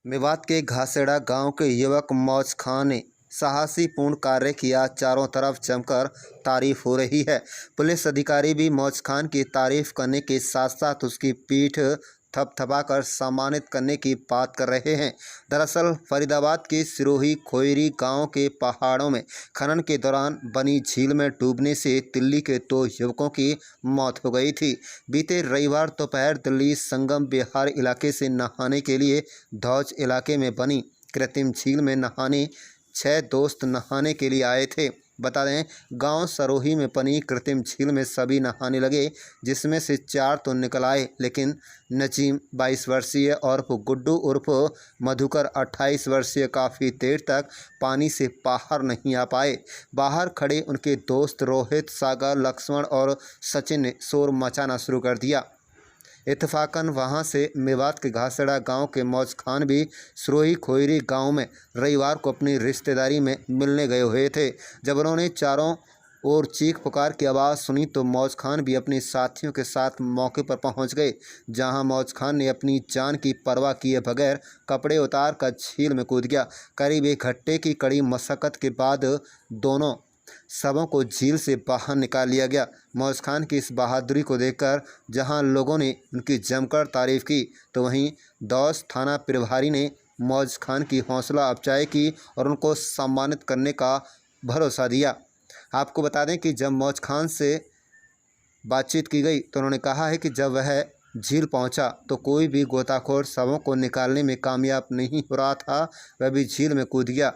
मेवात के घासेड़ा गांव के युवक मौज खान ने साहसीपूर्ण कार्य किया। चारों तरफ जमकर तारीफ हो रही है। पुलिस अधिकारी भी मौज खान की तारीफ करने के साथ साथ उसकी पीठ थपथपाकर सम्मानित करने की बात कर रहे हैं। दरअसल फरीदाबाद के सिरोही खोयरी गांव के पहाड़ों में खनन के दौरान बनी झील में डूबने से दिल्ली के 2 युवकों की मौत हो गई थी। बीते रविवार दोपहर दिल्ली संगम बिहार इलाके से नहाने के लिए धौज इलाके में बनी कृत्रिम झील में नहाने 6 दोस्त नहाने के लिए आए थे। बता दें, गांव सरोही में बनी कृत्रिम झील में सभी नहाने लगे, जिसमें से 4 तो निकल आए, लेकिन नजीम 22 वर्षीय उर्फ गुड्डू उर्फ मधुकर 28 वर्षीय काफ़ी देर तक पानी से बाहर नहीं आ पाए। बाहर खड़े उनके दोस्त रोहित, सागर, लक्ष्मण और सचिन ने शोर मचाना शुरू कर दिया। इत्तफाकन वहां से मेवात के घासेड़ा गांव के मौज खान भी सिरोही खोयरी गांव में रविवार को अपनी रिश्तेदारी में मिलने गए हुए थे। जब उन्होंने चारों ओर चीख पुकार की आवाज़ सुनी तो मौज खान भी अपने साथियों के साथ मौके पर पहुंच गए, जहां मौज खान ने अपनी जान की परवाह किए बगैर कपड़े उतार कर झील में कूद गया। करीब 1 घंटे की कड़ी मशक्क़त के बाद दोनों शवों को झील से बाहर निकाल लिया गया। मौज खान की इस बहादुरी को देखकर जहां लोगों ने उनकी जमकर तारीफ की, तो वहीं दौस थाना प्रभारी ने मौज खान की हौसला अफजाई की और उनको सम्मानित करने का भरोसा दिया। आपको बता दें कि जब मौज खान से बातचीत की गई तो उन्होंने कहा है कि जब वह झील पहुंचा तो कोई भी गोताखोर शवों को निकालने में कामयाब नहीं हो रहा था, वह भी झील में कूद गया।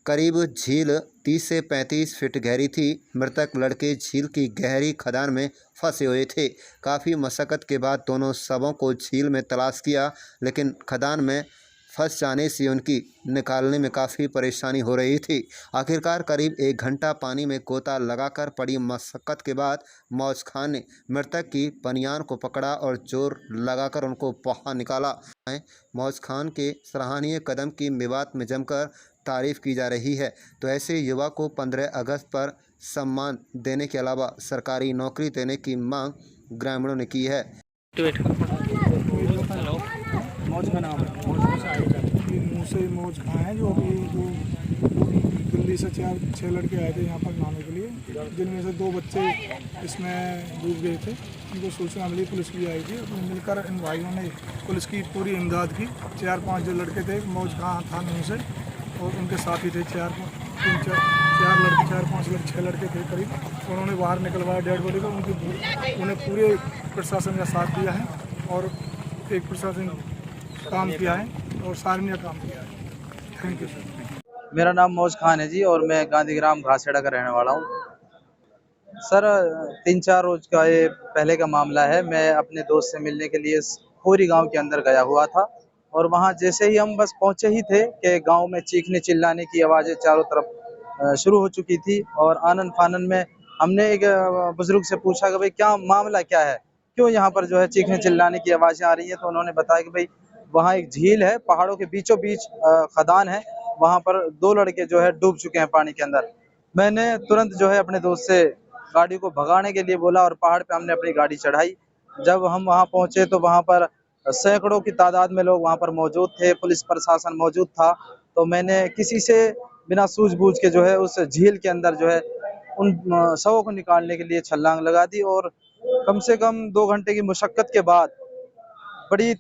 करीब झील 30 से 35 फीट गहरी थी। मृतक लड़के झील की गहरी खदान में फंसे हुए थे। काफ़ी मशक्क़त के बाद दोनों शवों को झील में तलाश किया, लेकिन खदान में फंस जाने से उनकी निकालने में काफ़ी परेशानी हो रही थी। आखिरकार करीब 1 घंटा पानी में गोता लगाकर पड़ी मशक्क़त के बाद मौज खान ने मृतक की बनियान को पकड़ा और जोर लगाकर उनको बाहर निकाला। मौज खान के सराहनीय कदम की मेवात में जमकर तारीफ की जा रही है। तो ऐसे युवा को 15 अगस्त पर सम्मान देने के अलावा सरकारी नौकरी देने की मांग ग्रामीणों ने की है। मौज का नाम है, मौज से आए थे मुँह से मौज खां है जो अभी जो दिल्ली से 4-6 लड़के आए थे यहाँ पर नहाने के लिए, जिनमें से 2 बच्चे इसमें डूब गए थे। उनको सूचना मिली, पुलिस भी आई थी। तो मिलकर इन भाइयों ने पुलिस की पूरी इमदाद की। 4-5 जो लड़के थे मौज खां था मुँह से, और उनके साथी थे 4-5 लड़के 6 लड़के थे करीब। उन्होंने बाहर निकलवाया डेड बॉडी को। उन्हें पूरे प्रशासन का साथ दिया है और एक प्रशासन काम किया है और सारनीय काम किया है। Thank you sir. मेरा नाम मौज खान है जी, और मैं गांधीग्राम घासेड़ा का रहने वाला हूँ। सर 3-4 रोज का ये पहले का मामला है। मैं अपने दोस्त से मिलने के लिए खोरी गांव के अंदर गया हुआ था, और वहां जैसे ही हम बस पहुंचे ही थे कि गांव में चीखने चिल्लाने की आवाज़ें चारों तरफ शुरू हो चुकी थी। और आनन फानन में हमने एक बुजुर्ग से पूछा कि भाई क्या मामला क्या है, क्यों यहाँ पर जो है चीखने चिल्लाने की आवाज़ें आ रही हैं। तो उन्होंने बताया कि भाई वहाँ एक झील है, पहाड़ों के बीचों बीच खदान है, वहाँ पर 2 लड़के जो है डूब चुके हैं पानी के अंदर। मैंने तुरंत जो है अपने दोस्त से गाड़ी को भगाने के लिए बोला और पहाड़ पे हमने अपनी गाड़ी चढ़ाई। जब हम वहाँ पहुंचे तो वहाँ पर सैकड़ों की तादाद में लोग वहाँ पर मौजूद थे, पुलिस प्रशासन मौजूद था। तो मैंने किसी से बिना सूझबूझ के जो है उस झील के अंदर जो है उन शवों को निकालने के लिए छलांग लगा दी, और कम से कम 2 घंटे की मुशक्कत के बाद बड़ी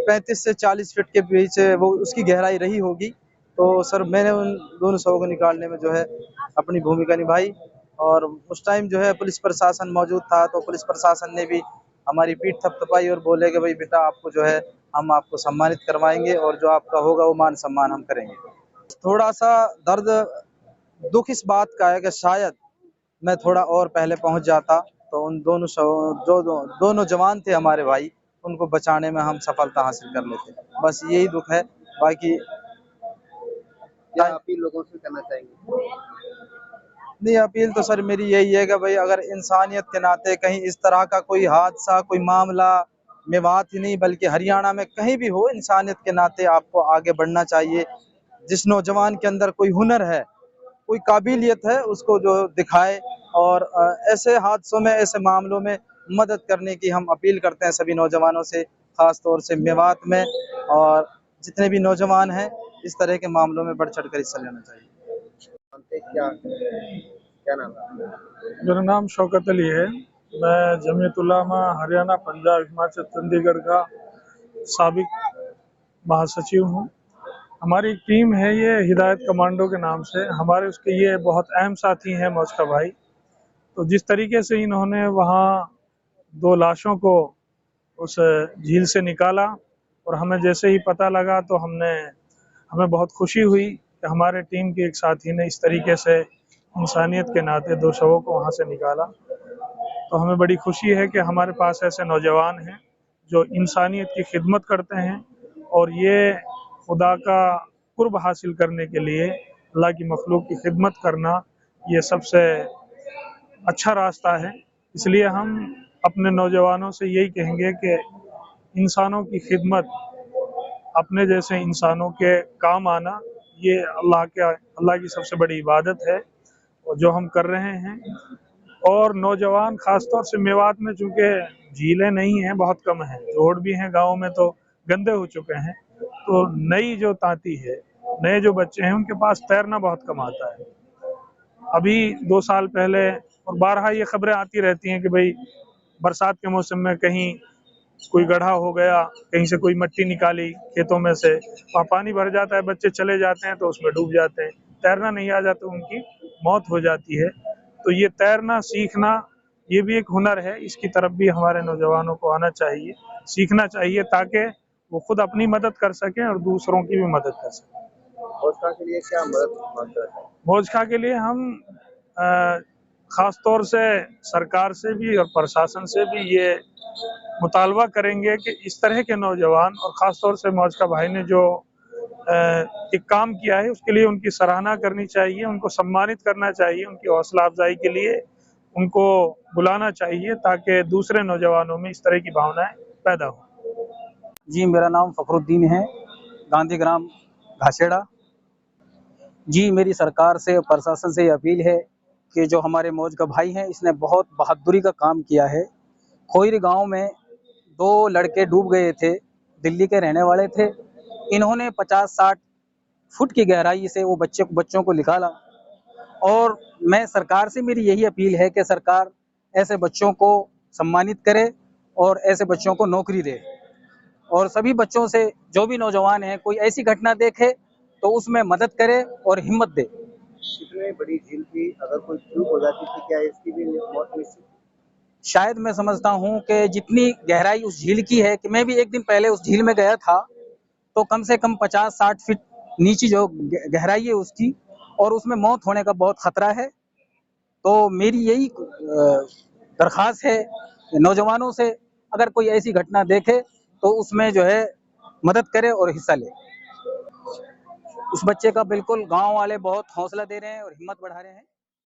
35 से 40 फीट के बीच वो उसकी गहराई रही होगी। तो सर मैंने उन दोनों शवों को निकालने में जो है अपनी भूमिका निभाई, और उस टाइम जो है पुलिस प्रशासन मौजूद था। तो पुलिस प्रशासन ने भी हमारी पीठ थपथपाई और बोले कि भाई बेटा आपको जो है हम आपको सम्मानित करवाएंगे, और जो आपका होगा वो मान सम्मान हम करेंगे। थोड़ा सा दर्द दुख इस बात का है कि शायद मैं थोड़ा और पहले पहुंच जाता तो उन दोनों दोनों जवान थे हमारे भाई, उनको बचाने में हम सफलता हासिल कर लेते। बस यही दुख है। बाकी क्या अपील लोगों से करना चाहेंगे? नहीं, अपील तो सर मेरी यही है कि भाई अगर इंसानियत के नाते कहीं इस तरह का कोई हादसा, कोई मामला मेवात ही नहीं बल्कि हरियाणा में कहीं भी हो, इंसानियत के नाते आपको आगे बढ़ना चाहिए। जिस नौजवान के अंदर कोई हुनर है, कोई काबिलियत है, उसको जो दिखाए, और ऐसे हादसों में, ऐसे मामलों में मदद करने की हम अपील करते हैं सभी नौजवानों से, खास तौर से मेवात में। और जितने भी नौजवान हैं इस तरह के मामलों में बढ़ चढ़ कर हिस्सा लेना चाहिए। क्या क्या नाम है? मेरा नाम शौकत अली है। मैं जमीयत उलमा हरियाणा, पंजाब, हिमाचल, चंडीगढ़ का साबिक महासचिव हूँ। हमारी एक टीम है ये हिदायत कमांडो के नाम से। हमारे उसके ये बहुत अहम साथी हैं मौज का भाई। तो जिस तरीके से इन्होंने वहाँ 2 लाशों को उस झील से निकाला और हमें जैसे ही पता लगा तो हमें बहुत खुशी हुई कि हमारे टीम के एक साथी ने इस तरीके से इंसानियत के नाते 2 शवों को वहाँ से निकाला। तो हमें बड़ी खुशी है कि हमारे पास ऐसे नौजवान हैं जो इंसानियत की खिदमत करते हैं और ये खुदा का कुर्ब हासिल करने के लिए अल्लाह की मखलूक की खिदमत करना ये सबसे अच्छा रास्ता है। इसलिए हम अपने नौजवानों से यही कहेंगे कि इंसानों की खिदमत, अपने जैसे इंसानों के काम आना, ये अल्लाह की सबसे बड़ी इबादत है और जो हम कर रहे हैं। और नौजवान खासतौर से मेवात में चूंकि झीलें नहीं हैं, बहुत कम हैं, रोड भी हैं गाँव में तो गंदे हो चुके हैं, तो नई जो तांती है, नए जो बच्चे हैं उनके पास तैरना बहुत कम आता है। अभी 2 साल पहले और बारहा ये खबरें आती रहती हैं कि भाई बरसात के मौसम में कहीं कोई गड्ढा हो गया, कहीं से कोई मिट्टी निकाली खेतों में से, वहाँ पानी भर जाता है, बच्चे चले जाते हैं तो उसमें डूब जाते हैं, तैरना नहीं आ जाता, उनकी मौत हो जाती है। तो ये तैरना सीखना ये भी एक हुनर है, इसकी तरफ भी हमारे नौजवानों को आना चाहिए, सीखना चाहिए ताकि वो खुद अपनी मदद कर सकें और दूसरों की भी मदद कर सकें। मौज के लिए क्या मदद मांगते हैं? मौजखा के लिए हम खास तौर से सरकार से भी और प्रशासन से भी ये मुतालबा करेंगे कि इस तरह के नौजवान और ख़ास तौर से मौज का भाई ने जो एक काम किया है उसके लिए उनकी सराहना करनी चाहिए, उनको सम्मानित करना चाहिए, उनकी हौसला अफजाई के लिए उनको बुलाना चाहिए ताकि दूसरे नौजवानों में इस तरह की भावनाएं पैदा हों। जी, मेरा नाम फखरुद्दीन है, गांधीग्राम घासेड़ा। जी, मेरी सरकार से और प्रशासन से ये अपील है कि जो हमारे मौज का भाई हैं इसने बहुत बहादुरी का काम किया है। खोईरी गांव में 2 लड़के डूब गए थे, दिल्ली के रहने वाले थे। इन्होंने 50-60 फुट की गहराई से वो बच्चों को निकाला और मैं सरकार से मेरी यही अपील है कि सरकार ऐसे बच्चों को सम्मानित करे और ऐसे बच्चों को नौकरी दे और सभी बच्चों से जो भी नौजवान हैं कोई ऐसी घटना देखे तो उसमें मदद करे और हिम्मत दे। इतनी बड़ी झील थी, अगर कोई चूक हो जाती थी क्या इसकी भी मौत निश्चित? शायद मैं समझता हूँ कि जितनी गहराई उस झील की है कि मैं भी एक दिन पहले उस झील में गया था तो कम से कम 50-60 फीट नीचे जो गहराई है उसकी और उसमें मौत होने का बहुत खतरा है। तो मेरी यही दरख्वास्त है नौजवानों से, अगर कोई ऐसी घटना देखे तो उसमें जो है मदद करे और हिस्सा ले। उस बच्चे का बिल्कुल गांव वाले बहुत हौसला दे रहे हैं और हिम्मत बढ़ा रहे हैं।